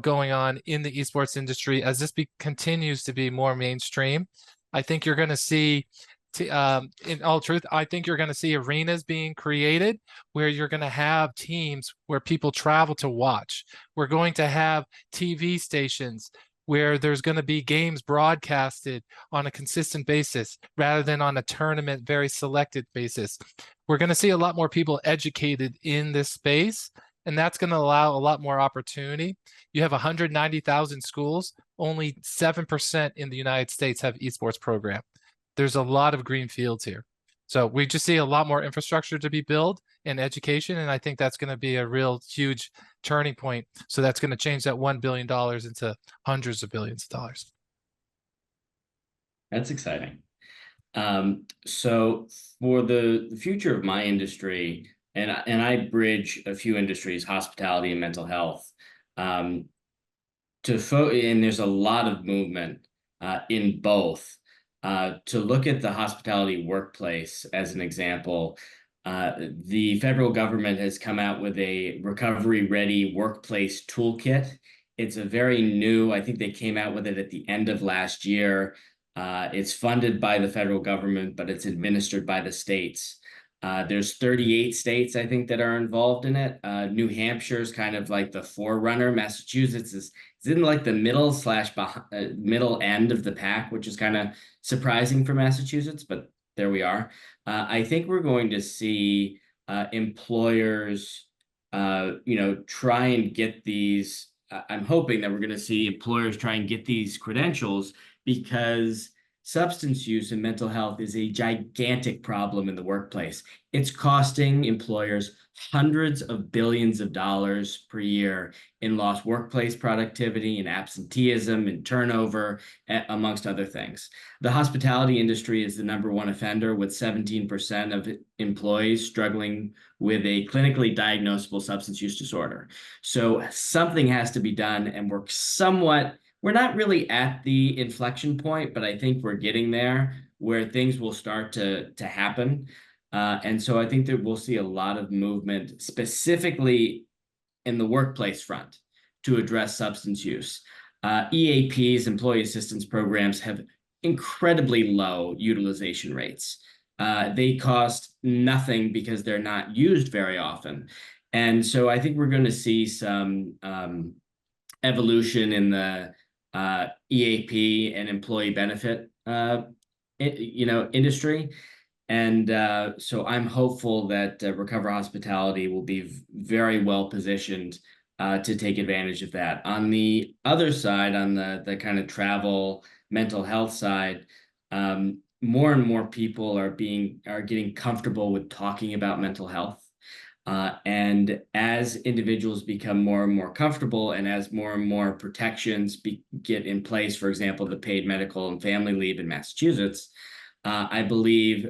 Speaker 2: going on in the esports industry as this continues to be more mainstream. I think you're going to see in all truth, I think you're going to see arenas being created where you're going to have teams where people travel to watch. We're going to have TV stations where there's going to be games broadcasted on a consistent basis rather than on a tournament, very selected basis. We're going to see a lot more people educated in this space, and that's going to allow a lot more opportunity. You have 190,000 schools, only 7% in the United States have esports program. There's a lot of green fields here. So we just see a lot more infrastructure to be built in education, and I think that's going to be a real huge turning point. So that's going to change that $1 billion into hundreds of billions of dollars.
Speaker 3: That's exciting. So for the future of my industry, and I bridge a few industries, hospitality and mental health, and there's a lot of movement in both. To look at the hospitality workplace as an example, the federal government has come out with a recovery-ready workplace toolkit. It's a very new, I think they came out with it at the end of last year. It's funded by the federal government, but it's administered by the states. There's 38 states, I think, that are involved in it. New Hampshire is kind of like the forerunner. Massachusetts is in like the middle end of the pack, which is kind of surprising for Massachusetts, but there we are. I think we're going to see employers, try and get these. I'm hoping that we're going to see employers try and get these credentials, because substance use and mental health is a gigantic problem in the workplace. It's costing employers hundreds of billions of dollars per year in lost workplace productivity and absenteeism and turnover, amongst other things. The hospitality industry is the #1 offender, with 17% of employees struggling with a clinically diagnosable substance use disorder. So something has to be done, and we're not really at the inflection point, but I think we're getting there where things will start to happen. And so I think that we'll see a lot of movement specifically in the workplace front to address substance use. EAPs, employee assistance programs, have incredibly low utilization rates. They cost nothing because they're not used very often. And so I think we're going to see some evolution in the EAP and employee benefit industry. And so I'm hopeful that Recover Hospitality will be very well positioned to take advantage of that. On the other side, on the kind of travel mental health side, more and more people are getting comfortable with talking about mental health. And as individuals become more and more comfortable, and as more and more protections get in place, for example, the paid medical and family leave in Massachusetts, I believe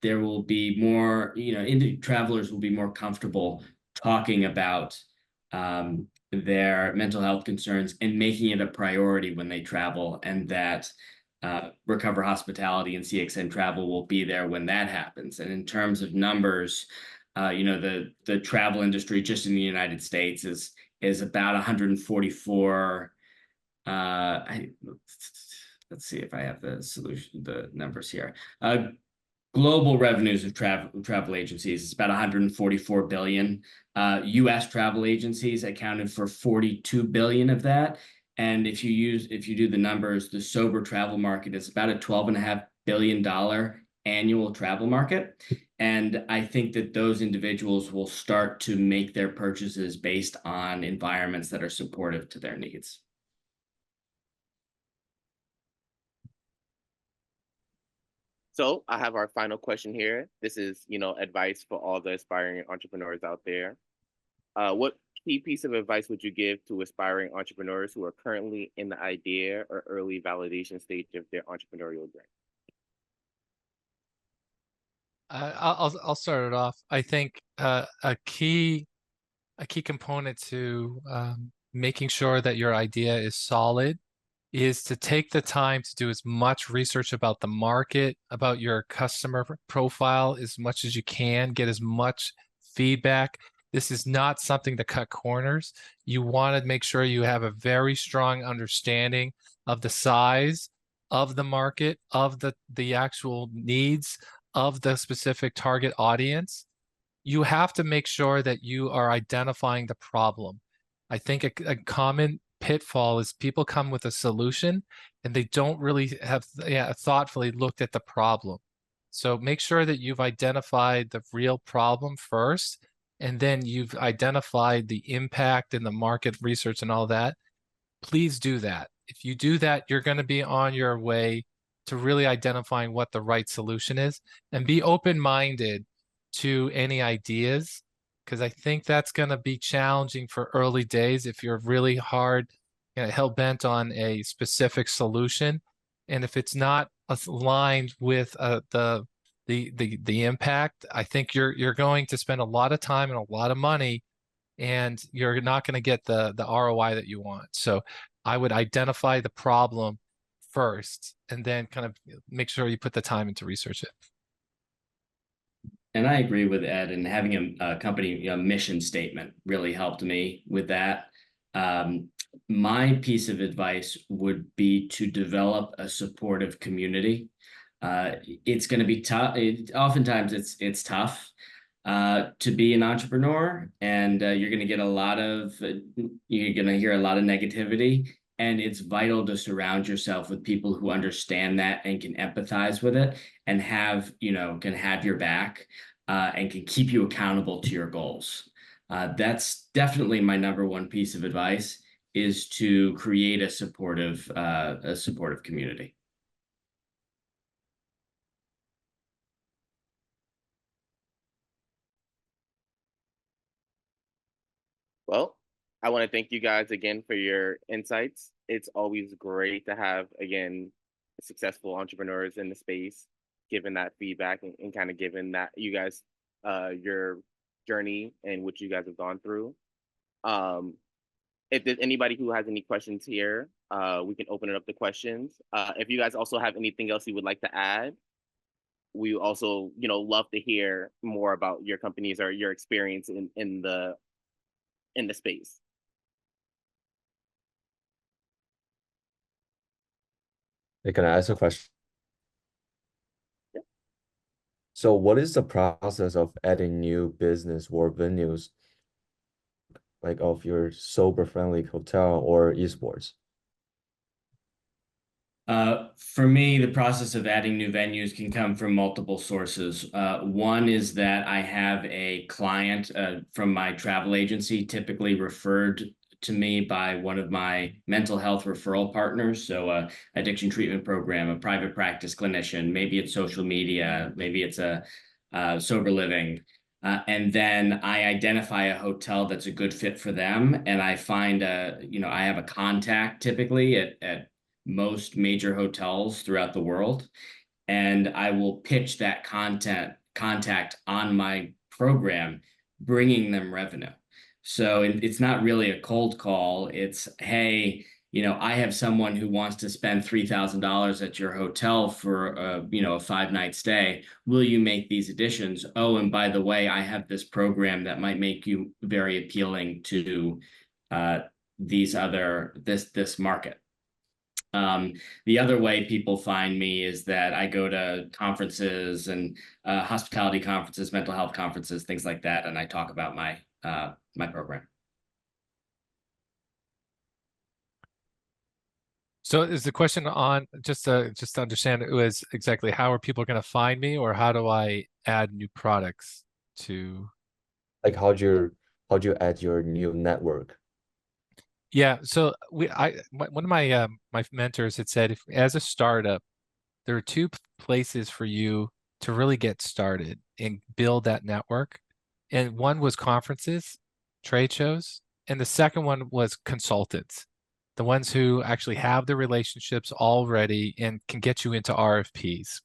Speaker 3: there will be more, travelers will be more comfortable talking about their mental health concerns and making it a priority when they travel, and that Recover Hospitality and CXN Travel will be there when that happens. And in terms of numbers, the travel industry just in the United States is about 144. Let's see if I have the numbers here. Global revenues of travel agencies is about 144 billion. U.S. travel agencies accounted for 42 billion of that. And if you do the numbers, the sober travel market is about a $12.5 billion annual travel market. And I think that those individuals will start to make their purchases based on environments that are supportive to their needs.
Speaker 1: So I have our final question here. This is, advice for all the aspiring entrepreneurs out there. What key piece of advice would you give to aspiring entrepreneurs who are currently in the idea or early validation stage of their entrepreneurial journey?
Speaker 2: I'll start it off. I think a key component to making sure that your idea is solid is to take the time to do as much research about the market, about your customer profile as much as you can, get as much feedback. This is not something to cut corners. You want to make sure you have a very strong understanding of the size of the market, of the actual needs of the specific target audience. You have to make sure that you are identifying the problem. I think a common pitfall is people come with a solution and they don't really have thoughtfully looked at the problem. So make sure that you've identified the real problem first, and then you've identified the impact and the market research and all that. Please do that. If you do that, you're going to be on your way to really identifying what the right solution is, and be open-minded to any ideas, because I think that's going to be challenging for early days if you're really hard, hell bent on a specific solution, and if it's not aligned with the impact. I think you're going to spend a lot of time and a lot of money, and you're not going to get the ROI that you want. So I would identify the problem first, and then kind of make sure you put the time into research it.
Speaker 3: And I agree with Ed, and having a company mission statement really helped me with that. My piece of advice would be to develop a supportive community. It's going to be tough. Oftentimes, it's tough to be an entrepreneur, and you're going to get you're going to hear a lot of negativity. And it's vital to surround yourself with people who understand that and can empathize with it, and can have your back, and can keep you accountable to your goals. That's definitely my number one piece of advice, is to create a supportive community.
Speaker 1: Well, I want to thank you guys again for your insights. It's always great to have, again, successful entrepreneurs in the space, given that feedback and kind of given that you guys, your journey and what you guys have gone through. Um, if there's anybody who has any questions here, we can open it up to questions. If you guys also have anything else you would like to add, we also, love to hear more about your companies or your experience in the space.
Speaker 4: Hey, can I ask a question?
Speaker 1: Yeah.
Speaker 4: So what is the process of adding new business or venues, like of your sober-friendly hotel or esports?
Speaker 3: For me, the process of adding new venues can come from multiple sources. One is that I have a client from my travel agency, typically referred to me by one of my mental health referral partners. So addiction treatment program, a private practice clinician, maybe it's social media, maybe it's a sober living. And then I identify a hotel that's a good fit for them. And I find I have a contact typically at most major hotels throughout the world. And I will pitch that contact on my program, bringing them revenue. So it's not really a cold call. It's, hey, I have someone who wants to spend $3,000 at your hotel for a 5-night stay. Will you make these additions? Oh, and by the way, I have this program that might make you very appealing to this market. The other way people find me is that I go to conferences and hospitality conferences, mental health conferences, things like that, and I talk about my program.
Speaker 2: So is the question on, just to understand, it was exactly how are people going to find me, or how do I add new products to?
Speaker 4: Like how'd you add your new network?
Speaker 2: Yeah, so one of my my mentors had said, if as a startup, there are two places for you to really get started and build that network. And one was conferences, trade shows, and the second one was consultants, the ones who actually have the relationships already and can get you into RFPs.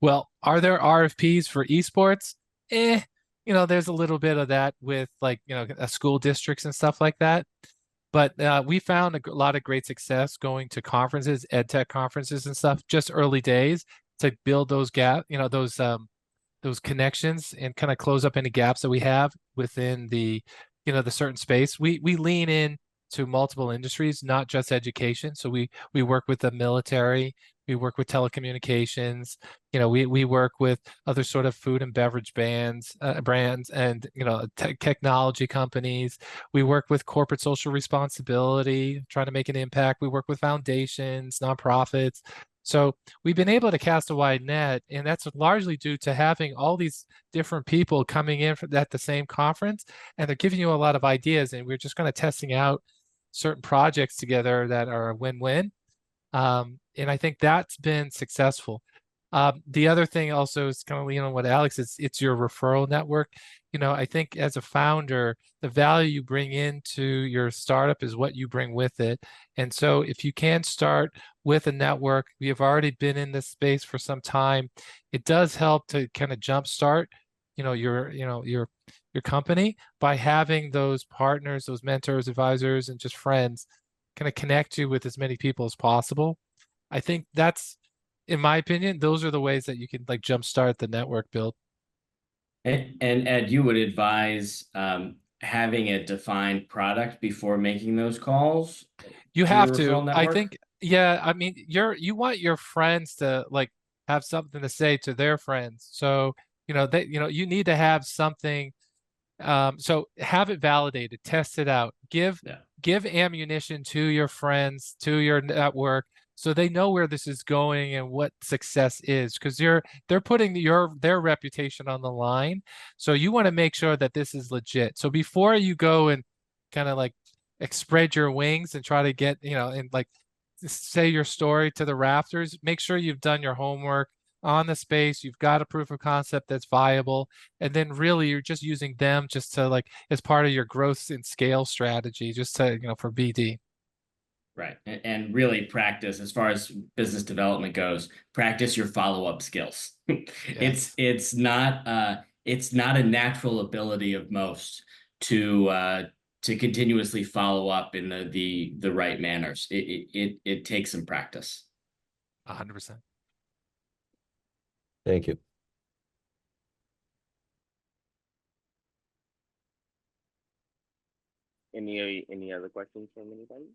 Speaker 2: Well, are there RFPs for esports? There's a little bit of that with like, school districts and stuff like that. But we found a lot of great success going to conferences, ed tech conferences and stuff, just early days to build those those connections and kind of close up any gaps that we have within the certain space. We lean in to multiple industries, not just education. So we work with the military, we work with telecommunications, we work with other sort of food and beverage brands and technology companies. We work with corporate social responsibility, trying to make an impact. We work with foundations, nonprofits. So we've been able to cast a wide net, and that's largely due to having all these different people coming in at the same conference, and they're giving you a lot of ideas, and we're just kind of testing out certain projects together that are a win-win. And I think that's been successful. The other thing also is kind of what Alex is, it's your referral network. I think as a founder, the value you bring into your startup is what you bring with it. And so if you can start with a network, we have already been in this space for some time, it does help to kind of jumpstart, your company by having those partners, those mentors, advisors, and just friends kind of connect you with as many people as possible. I think that's, in my opinion, those are the ways that you can like jumpstart the network build.
Speaker 3: And Ed, you would advise having a defined product before making those calls
Speaker 2: You
Speaker 3: to your
Speaker 2: have
Speaker 3: referral
Speaker 2: to. I
Speaker 3: network?
Speaker 2: think, yeah, I mean, you want your friends to like have something to say to their friends. So, you need to have something. So have it validated, test it out,
Speaker 3: Yeah.
Speaker 2: give ammunition to your friends, to your network, so they know where this is going and what success is, because they're putting their reputation on the line. So you want to make sure that this is legit. So before you go and kind of like spread your wings and try to get, and like say your story to the rafters, make sure you've done your homework on the space, you've got a proof of concept that's viable, and then really you're just using them just to like as part of your growth and scale strategy, just to, for BD.
Speaker 3: Right. And really practice as far as business development goes, practice your follow-up skills.
Speaker 2: Yes.
Speaker 3: It's not a natural ability of most to continuously follow up in the right manners. It takes some practice.
Speaker 2: 100%.
Speaker 4: Thank you.
Speaker 1: Any other questions from anybody?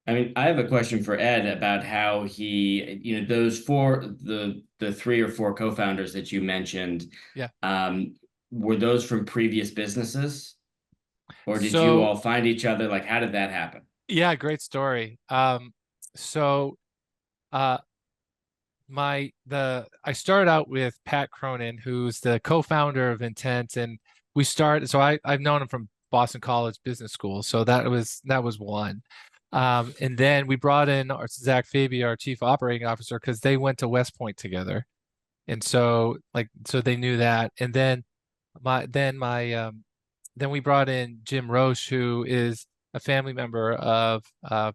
Speaker 3: I mean, I have a question for Ed about how he, those the three or four co-founders that you mentioned,
Speaker 2: Yeah.
Speaker 3: were those from previous businesses? Or did you
Speaker 2: So
Speaker 3: all find each other? Like, how did that happen?
Speaker 2: yeah, great story. So uh I started out with Pat Cronin, who's the co-founder of Intent, and I've known him from Boston College Business School, so that was one. And then we brought in Zach Fabi, our chief operating officer, because they went to West Point together, and so they knew that. And then we brought in Jim Roche, who is a family member of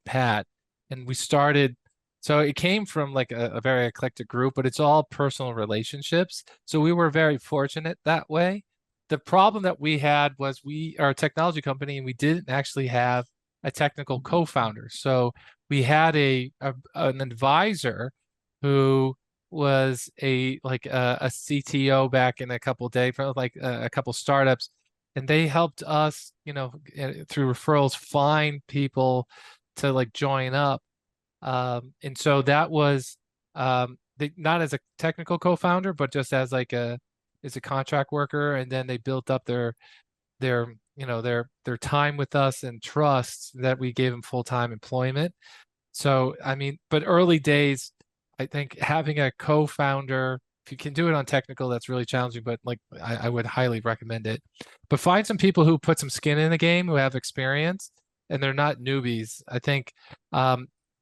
Speaker 2: Pat, and we started. So it came from like a very eclectic group, but it's all personal relationships. So we were very fortunate that way. The problem that we had was we are a technology company and we didn't actually have a technical co-founder. So we had an advisor who was a CTO back in a couple of days, like a couple startups, and they helped us, through referrals, find people to like join up. And so that was not as a technical co-founder, but just as a contract worker. And then they built up their time with us and trust that we gave them full-time employment. So I mean, but early days, I think having a co-founder, if you can do it on technical, that's really challenging, but like I would highly recommend it. But find some people who put some skin in the game, who have experience, and they're not newbies. I think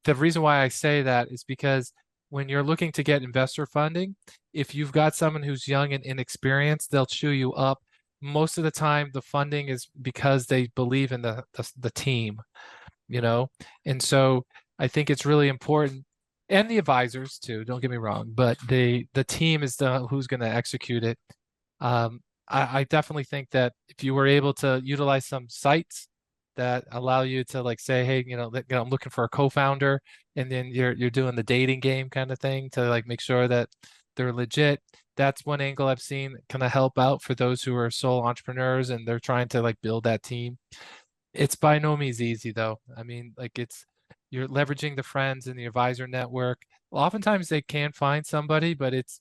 Speaker 2: the reason why I say that is because when you're looking to get investor funding, if you've got someone who's young and inexperienced, they'll chew you up. Most of the time, the funding is because they believe in the team, you know? And so I think it's really important, and the advisors too, don't get me wrong, but the team is the who's going to execute it. I definitely think that if you were able to utilize some sites that allow you to like say, hey, I'm looking for a co-founder, and then you're doing the dating game kind of thing to like make sure that they're legit. That's one angle I've seen kind of help out for those who are sole entrepreneurs and they're trying to like build that team. It's by no means easy though. I mean, like you're leveraging the friends and the advisor network. Oftentimes they can find somebody, but it's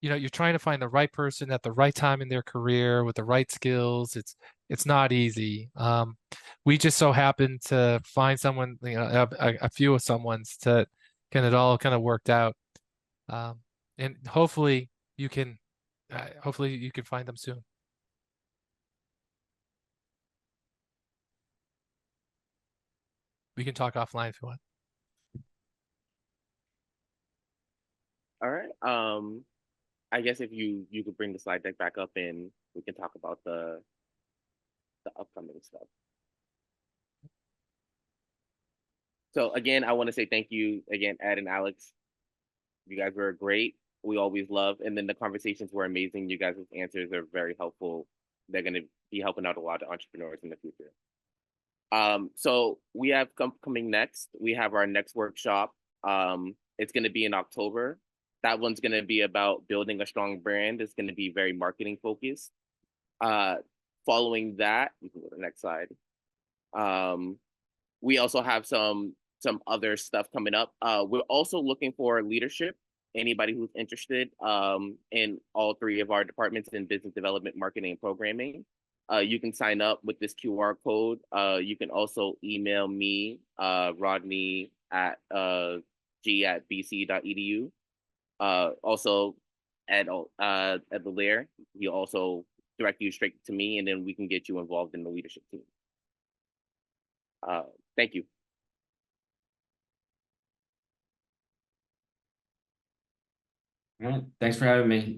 Speaker 2: you're trying to find the right person at the right time in their career with the right skills. It's not easy. We just so happen to find someone, a few of someone's to it all kind of worked out. And hopefully you can find them soon. We can talk offline if you want.
Speaker 1: All right. I guess if you could bring the slide deck back up and we can talk about the upcoming stuff. So again, I want to say thank you again, Ed and Alex. You guys were great. We always love, and then the conversations were amazing. You guys' answers are very helpful. They're going to be helping out a lot of entrepreneurs in the future. So we have coming next. We have our next workshop. It's going to be in October. That one's going to be about building a strong brand. It's going to be very marketing focused. Following that, we can go to the next slide. We also have some other stuff coming up. We're also looking for leadership. Anybody who's interested in all three of our departments in business development, marketing, and programming. You can sign up with this QR code. You can also email me, Rodney g@bc.edu. Also, at the layer, he'll also direct you straight to me, and then we can get you involved in the leadership team. Thank you.
Speaker 3: All right. Thanks for having me.